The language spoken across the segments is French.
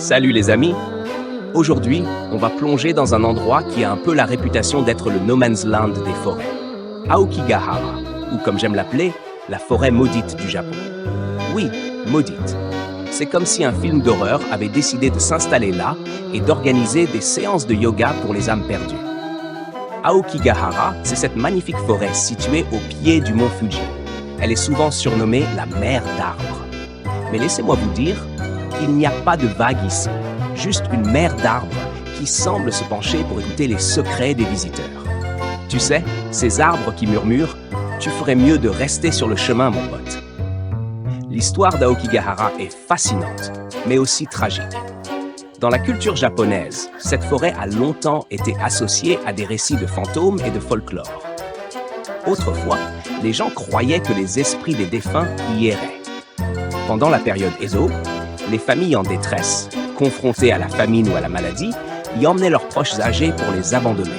Salut les amis! Aujourd'hui, on va plonger dans un endroit qui a un peu la réputation d'être le no man's land des forêts. Aokigahara, ou comme j'aime l'appeler, la forêt maudite du Japon. Oui, maudite. C'est comme si un film d'horreur avait décidé de s'installer là et d'organiser des séances de yoga pour les âmes perdues. Aokigahara, c'est cette magnifique forêt située au pied du mont Fuji. Elle est souvent surnommée la mer d'arbres. Mais laissez-moi vous dire, il n'y a pas de vagues ici, juste une mer d'arbres qui semble se pencher pour écouter les secrets des visiteurs. Tu sais, ces arbres qui murmurent, tu ferais mieux de rester sur le chemin, mon pote. L'histoire d'Aokigahara est fascinante, mais aussi tragique. Dans la culture japonaise, cette forêt a longtemps été associée à des récits de fantômes et de folklore. Autrefois, les gens croyaient que les esprits des défunts y erraient. Pendant la période Edo, les familles en détresse, confrontées à la famine ou à la maladie, y emmenaient leurs proches âgés pour les abandonner.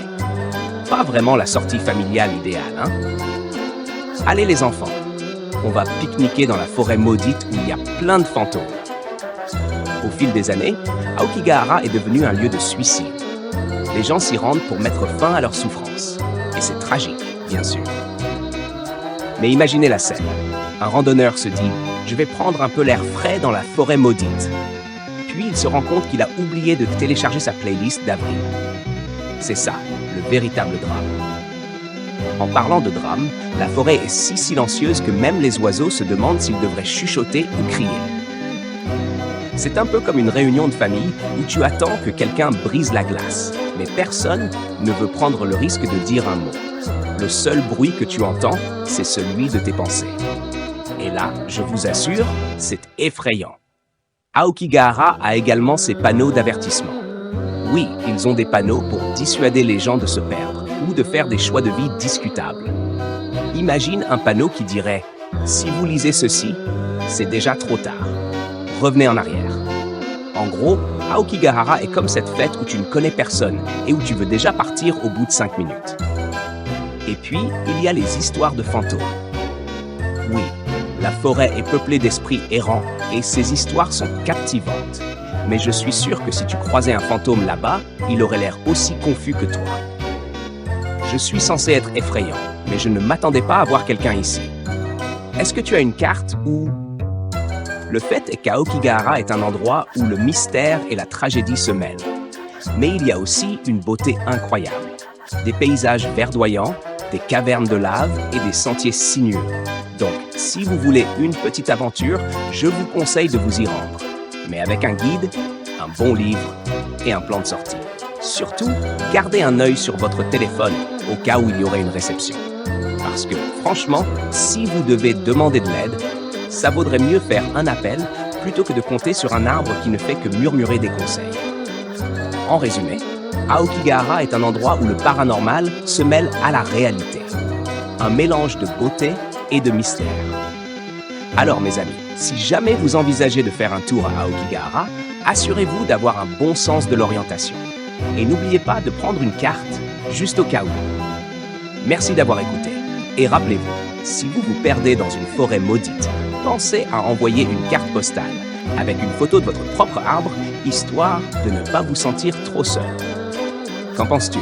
Pas vraiment la sortie familiale idéale, hein? Allez les enfants, on va pique-niquer dans la forêt maudite où il y a plein de fantômes. Au fil des années, Aokigahara est devenu un lieu de suicide. Les gens s'y rendent pour mettre fin à leur souffrance. Et c'est tragique, bien sûr. Mais imaginez la scène. Un randonneur se dit « Je vais prendre un peu l'air frais dans la forêt maudite ». Puis il se rend compte qu'il a oublié de télécharger sa playlist d'avril. C'est ça, le véritable drame. En parlant de drame, la forêt est si silencieuse que même les oiseaux se demandent s'ils devraient chuchoter ou crier. C'est un peu comme une réunion de famille où tu attends que quelqu'un brise la glace, mais personne ne veut prendre le risque de dire un mot. Le seul bruit que tu entends, c'est celui de tes pensées. Et là, je vous assure, c'est effrayant. Aokigahara a également ses panneaux d'avertissement. Oui, ils ont des panneaux pour dissuader les gens de se perdre ou de faire des choix de vie discutables. Imagine un panneau qui dirait « Si vous lisez ceci, c'est déjà trop tard. Revenez en arrière. » En gros, Aokigahara est comme cette fête où tu ne connais personne et où tu veux déjà partir au bout de 5 minutes. Et puis, il y a les histoires de fantômes. Oui, la forêt est peuplée d'esprits errants et ces histoires sont captivantes. Mais je suis sûr que si tu croisais un fantôme là-bas, il aurait l'air aussi confus que toi. Je suis censé être effrayant, mais je ne m'attendais pas à voir quelqu'un ici. Est-ce que tu as une carte ou... Le fait est qu'Aokigahara est un endroit où le mystère et la tragédie se mêlent. Mais il y a aussi une beauté incroyable. Des paysages verdoyants, des cavernes de lave et des sentiers sinueux. Donc, si vous voulez une petite aventure, je vous conseille de vous y rendre. Mais avec un guide, un bon livre et un plan de sortie. Surtout, gardez un œil sur votre téléphone au cas où il y aurait une réception. Parce que, franchement, si vous devez demander de l'aide, ça vaudrait mieux faire un appel plutôt que de compter sur un arbre qui ne fait que murmurer des conseils. En résumé, Aokigahara est un endroit où le paranormal se mêle à la réalité. Un mélange de beauté et de mystère. Alors mes amis, si jamais vous envisagez de faire un tour à Aokigahara, assurez-vous d'avoir un bon sens de l'orientation. Et n'oubliez pas de prendre une carte, juste au cas où. Merci d'avoir écouté. Et rappelez-vous, si vous vous perdez dans une forêt maudite, pensez à envoyer une carte postale avec une photo de votre propre arbre, histoire de ne pas vous sentir trop seul. Qu'en penses-tu ?